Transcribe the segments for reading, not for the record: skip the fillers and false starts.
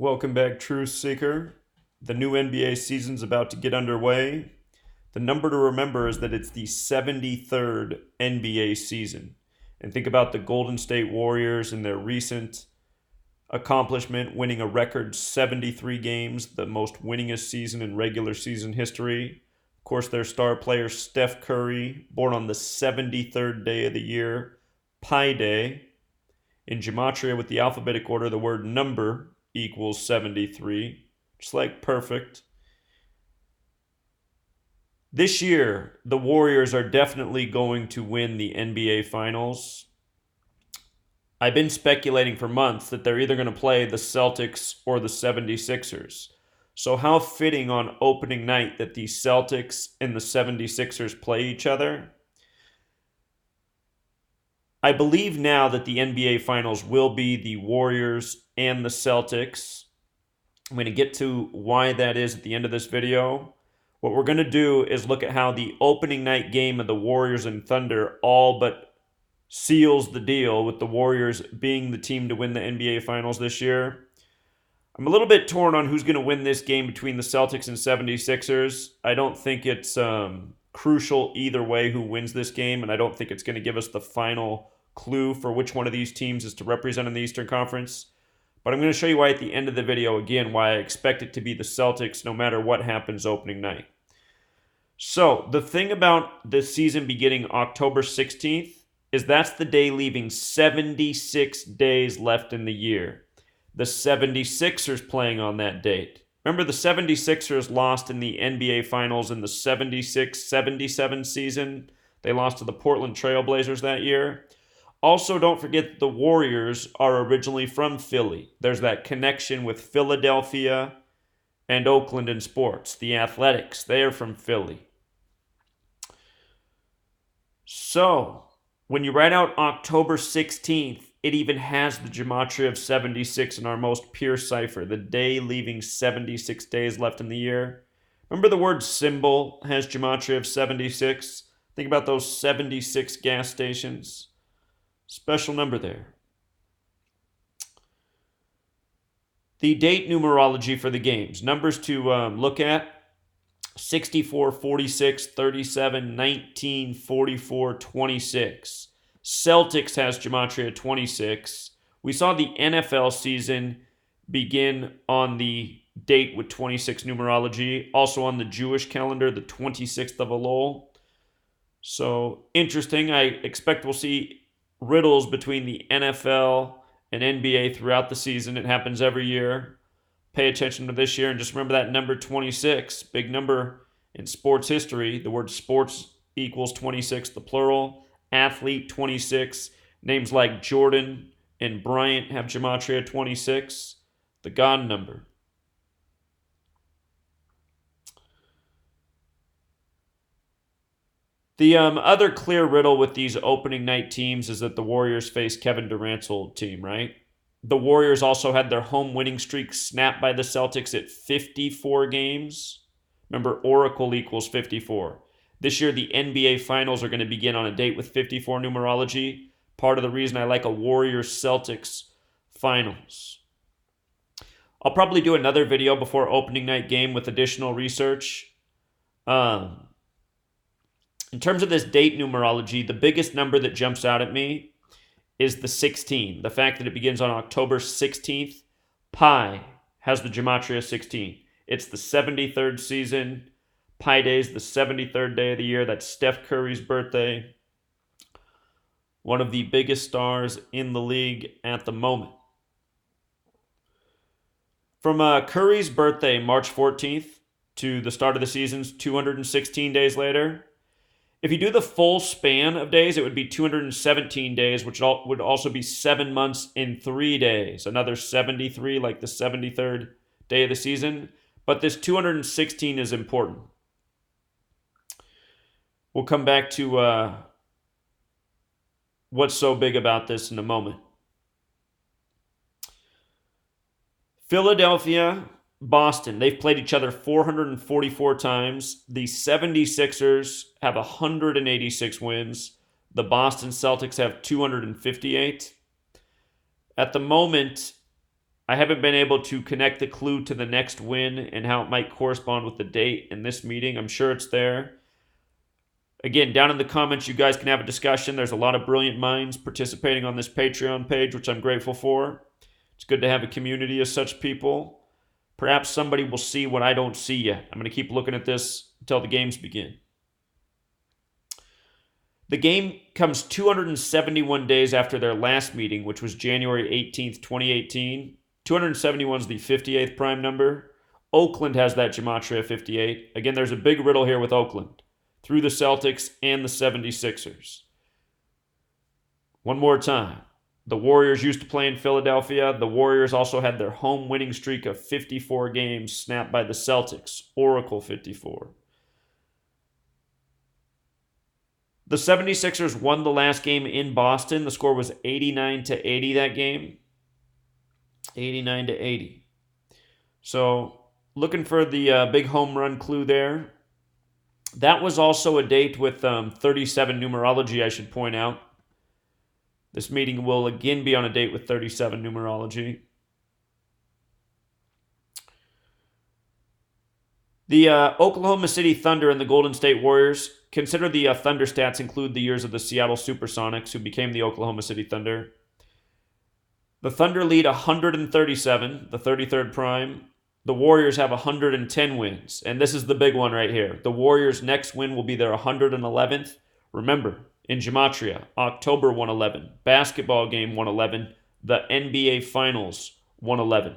Welcome back, Truth Seeker. The new NBA season's about to get underway. The number to remember is that it's the 73rd NBA season. And think about the Golden State Warriors and their recent accomplishment, winning a record 73 games, the most winningest season in regular season history. Of course, their star player, Steph Curry, born on the 73rd day of the year, Pi Day. In Gematria, with the alphabetic order, the word number equals 73, just like perfect. This year, the Warriors are definitely going to win the NBA Finals. I've been speculating for months that they're either going to play the Celtics or the 76ers. So how fitting on opening night that the Celtics and the 76ers play each other. I believe now that the NBA Finals will be the Warriors and the Celtics. I'm going to get to why that is at the end of this video. What we're going to do is look at how the opening night game of the Warriors and Thunder all but seals the deal, with the Warriors being the team to win the NBA Finals this year. I'm a little bit torn on who's going to win this game between the Celtics and 76ers. I don't think it's crucial either way who wins this game, and I don't think it's going to give us the final clue for which one of these teams is to represent in the Eastern Conference. But I'm going to show you why at the end of the video, again, why I expect it to be the Celtics no matter what happens opening night. So, the thing about the season beginning October 16th is that's the day leaving 76 days left in the year. The 76ers playing on that date. Remember, the 76ers lost in the NBA Finals in the 76-77 season. They lost to the Portland Trail Blazers that year. Also, don't forget that the Warriors are originally from Philly. There's that connection with Philadelphia and Oakland in sports. The Athletics, they are from Philly. So, when you write out October 16th, it even has the Gematria of 76 in our most pure cipher, the day leaving 76 days left in the year. Remember the word symbol has Gematria of 76? Think about those 76 gas stations. Special number there. The date numerology for the games. Numbers to look at: 64, 46, 37, 19, 44, 26. Celtics has Gematria 26. We saw the NFL season begin on the date with 26 numerology. Also on the Jewish calendar, the 26th of Elul. So interesting. I expect we'll see riddles between the NFL and NBA throughout the season. It happens every year. Pay attention to this year and just remember that number 26, big number in sports history. The word sports equals 26, the plural. Athlete 26. Names like Jordan and Bryant have Gematria 26, the God number. The other clear riddle with these opening night teams is that the Warriors face Kevin Durant's old team, right? The Warriors also had their home winning streak snapped by the Celtics at 54 games. Remember, Oracle equals 54. This year, the NBA Finals are going to begin on a date with 54 numerology. Part of the reason I like a Warriors-Celtics Finals. I'll probably do another video before opening night game with additional research. In terms of this date numerology, the biggest number that jumps out at me is the 16. The fact that it begins on October 16th. Pi has the Gematria 16. It's the 73rd season. Pi Day is the 73rd day of the year. That's Steph Curry's birthday. One of the biggest stars in the league at the moment. From Curry's birthday, March 14th, to the start of the season's 216 days later, if you do the full span of days, it would be 217 days, which would also be 7 months in 3 days. Another 73, like the 73rd day of the season. But this 216 is important. We'll come back to what's so big about this in a moment. Philadelphia, Boston, they've played each other 444 times. The 76ers have 186 wins. The Boston Celtics have 258. At the moment, I haven't been able to connect the clue to the next win and how it might correspond with the date in this meeting. I'm sure it's there. Again, down in the comments, you guys can have a discussion. There's a lot of brilliant minds participating on this Patreon page, which I'm grateful for. It's good to have a community of such people. Perhaps somebody will see what I don't see yet. I'm going to keep looking at this until the games begin. The game comes 271 days after their last meeting, which was January 18th, 2018. 271 is the 58th prime number. Oakland has that Gematria 58. Again, there's a big riddle here with Oakland through the Celtics and the 76ers. One more time. The Warriors used to play in Philadelphia. The Warriors also had their home winning streak of 54 games snapped by the Celtics, Oracle 54. The 76ers won the last game in Boston. The score was 89-80 that game. 89-80. So looking for the big home run clue there. That was also a date with 37 numerology, I should point out. This meeting will again be on a date with 37 numerology. The Oklahoma City Thunder and the Golden State Warriors. Consider the Thunder stats include the years of the Seattle Supersonics, who became the Oklahoma City Thunder. The Thunder lead 137, the 33rd prime. The Warriors have 110 wins, and this is the big one right here. The Warriors' next win will be their 111th. Remember, in Gematria, October 111, basketball game 111, the NBA Finals 111.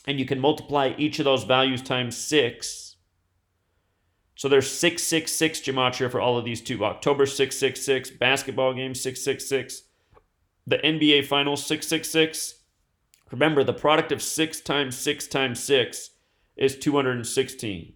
And you can multiply each of those values times 6. So there's 666 Gematria for all of these two. October 666, basketball game 666, the NBA Finals 666. Remember, the product of 6 times 6 times 6 is 216.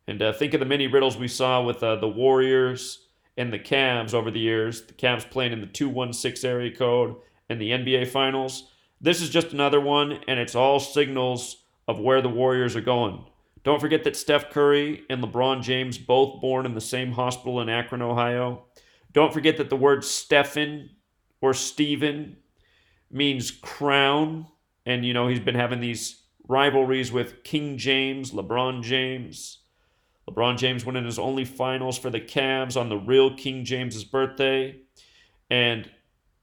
And think of the many riddles we saw with the Warriors and the Cavs over the years. The Cavs playing in the 216 area code and the NBA Finals. This is just another one, and it's all signals of where the Warriors are going. Don't forget that Steph Curry and LeBron James both born in the same hospital in Akron, Ohio. Don't forget that the word Stephen or Stephen means crown. And, you know, he's been having these rivalries with King James, LeBron James. LeBron James winning his only finals for the Cavs on the real King James's birthday. And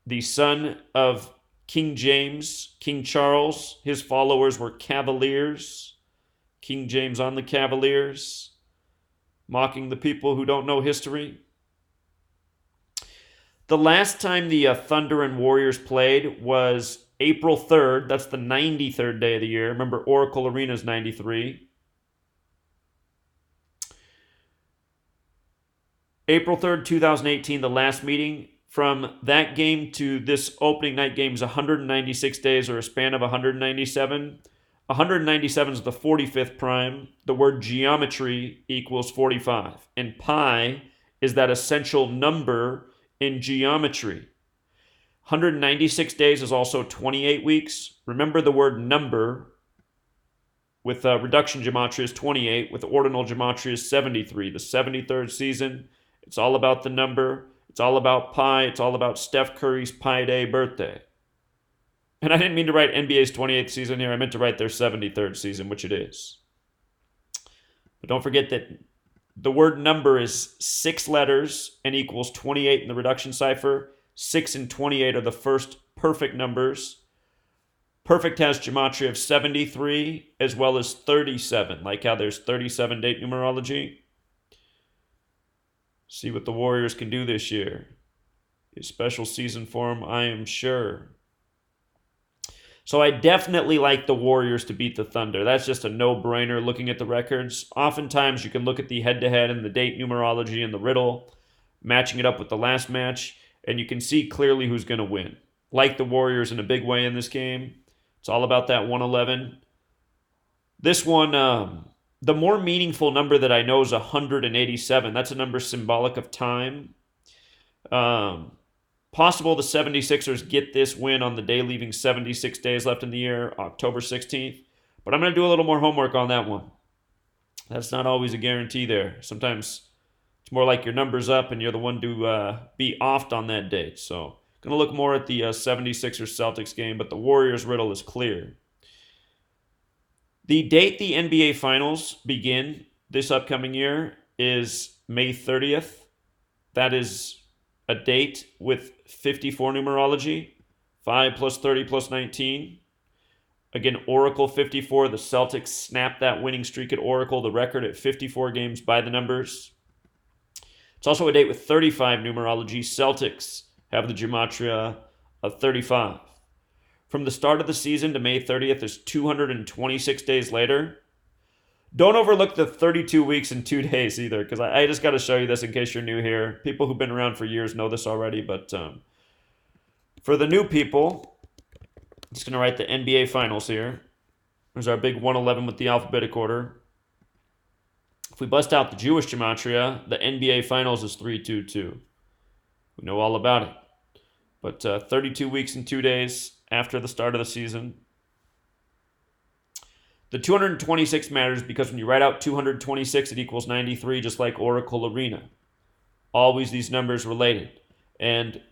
the son of King James, King Charles, his followers were Cavaliers. King James on the Cavaliers, mocking the people who don't know history. The last time the Thunder and Warriors played was April 3rd. That's the 93rd day of the year. Remember, Oracle Arena is 93. April 3rd, 2018, the last meeting. From that game to this opening night game is 196 days, or a span of 197. 197 is the 45th prime. The word geometry equals 45. And pi is that essential number in geometry. 196 days is also 28 weeks. Remember, the word number with reduction gematria is 28. With ordinal gematria is 73. The 73rd season, it's all about the number. It's all about pi. It's all about Steph Curry's Pi Day birthday. And I didn't mean to write NBA's 28th season here. I meant to write their 73rd season, which it is. But don't forget that the word number is 6 letters and equals 28 in the reduction cipher. 6 and 28 are the first perfect numbers. Perfect has gematria of 73 as well as 37, like how there's 37 date numerology. See what the Warriors can do this year. A special season for them, I am sure. So I definitely like the Warriors to beat the Thunder. That's just a no-brainer looking at the records. Oftentimes you can look at the head-to-head and the date numerology and the riddle, matching it up with the last match, and you can see clearly who's going to win. Like the Warriors in a big way in this game. It's all about that 111. This one, the more meaningful number that I know is 187. That's a number symbolic of time. Possible the 76ers get this win on the day leaving 76 days left in the year, October 16th. But I'm going to do a little more homework on that one. That's not always a guarantee there. Sometimes it's more like your number's up and you're the one to be offed on that date. So going to look more at the 76ers-Celtics game, but the Warriors riddle is clear. The date the NBA Finals begin this upcoming year is May 30th. That is a date with 54 numerology, 5 plus 30 plus 19. Again, Oracle 54. The Celtics snapped that winning streak at Oracle, the record at 54 games by the numbers. It's also a date with 35 numerology. Celtics have the Gematria of 35. From the start of the season to May 30th is 226 days later. Don't overlook the 32 weeks and 2 days either, because I just got to show you this in case you're new here. People who've been around for years know this already, but for the new people, I'm just going to write the NBA Finals here. There's our big 111 with the alphabetic order. If we bust out the Jewish Gematria, the NBA Finals is 322. We know all about it. But 32 weeks and 2 days after the start of the season. The 226 matters because when you write out 226, it equals 93, just like Oracle Arena. Always these numbers related. And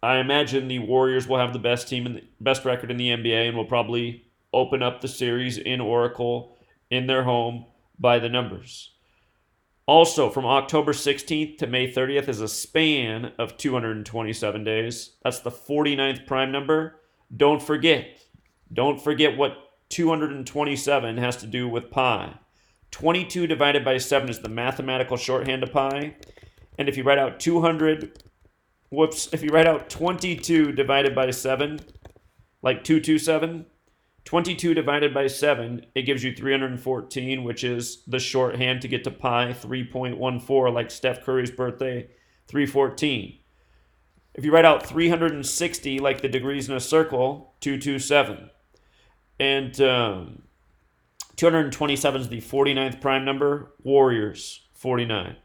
I imagine the Warriors will have the best team and the best record in the NBA and will probably open up the series in Oracle in their home by the numbers. Also, from October 16th to May 30th is a span of 227 days. That's the 49th prime number. Don't forget what 227 has to do with pi. 22 divided by 7 is the mathematical shorthand of pi. And if you write out 22 divided by 7, like 227, 22 divided by 7, it gives you 314, which is the shorthand to get to pi, 3.14, like Steph Curry's birthday, 314. If you write out 360, like the degrees in a circle, 227. And 227 is the 49th prime number, Warriors, 49.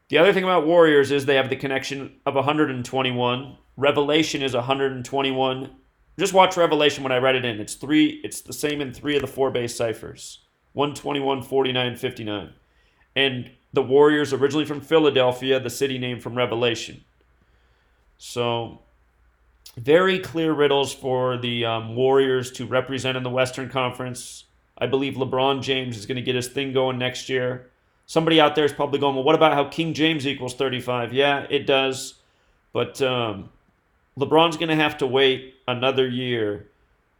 The other thing about Warriors is they have the connection of 121. Revelation is 121. Just watch Revelation when I write it in. It's the same in 3 of the 4 base ciphers. 121, 49, 59. And the Warriors originally from Philadelphia, the city name from Revelation. So very clear riddles for the Warriors to represent in the Western Conference. I believe LeBron James is going to get his thing going next year. Somebody out there is probably going, well, what about how King James equals 35? Yeah, it does. But LeBron's going to have to wait another year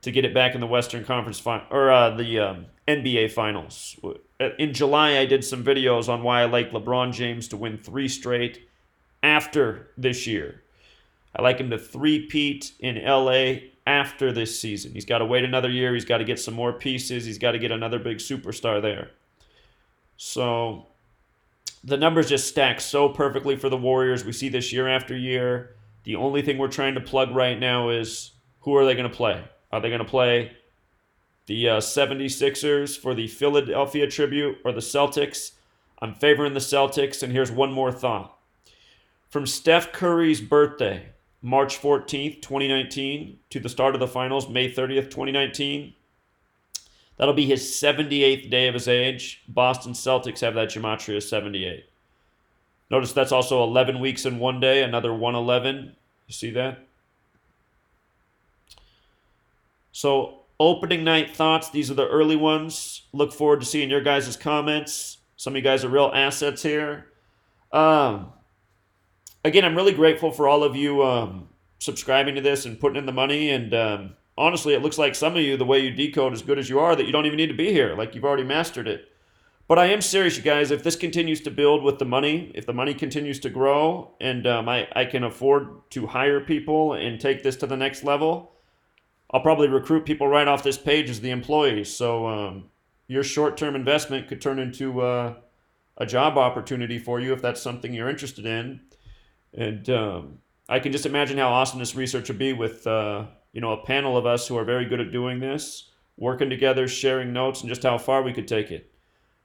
to get it back in the Western Conference the NBA Finals. In July, I did some videos on why I like LeBron James to win 3 straight after this year. I like him to three-peat in LA after this season. He's got to wait another year. He's got to get some more pieces. He's got to get another big superstar there. So the numbers just stack so perfectly for the Warriors. We see this year after year. The only thing we're trying to plug right now is who are they going to play? Are they going to play the 76ers for the Philadelphia tribute or the Celtics? I'm favoring the Celtics, and here's one more thought. From Steph Curry's birthday, March 14th, 2019, to the start of the finals, May 30th, 2019, that'll be his 78th day of his age. Boston Celtics have that Gematria 78. Notice that's also 11 weeks in one day, another 111. You see that? So, opening night thoughts. These are the early ones. Look forward to seeing your guys' comments. Some of you guys are real assets here. Again, I'm really grateful for all of you subscribing to this and putting in the money. And honestly, it looks like some of you, the way you decode as good as you are, that you don't even need to be here. Like you've already mastered it. But I am serious, you guys. If this continues to build with the money, if the money continues to grow, and I can afford to hire people and take this to the next level, I'll probably recruit people right off this page as the employees. So your short-term investment could turn into a job opportunity for you if that's something you're interested in. And I can just imagine how awesome this research would be with a panel of us who are very good at doing this, working together, sharing notes, and just how far we could take it.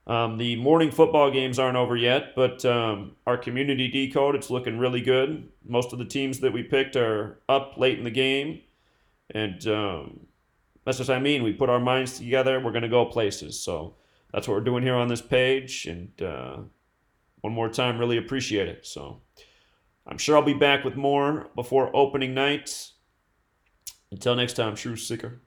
The morning football games aren't over yet, but our community decode, it's looking really good. Most of the teams that we picked are up late in the game. And that's what I mean. We put our minds together. We're going to go places. So that's what we're doing here on this page. And one more time, really appreciate it. So I'm sure I'll be back with more before opening night. Until next time, True Seeker.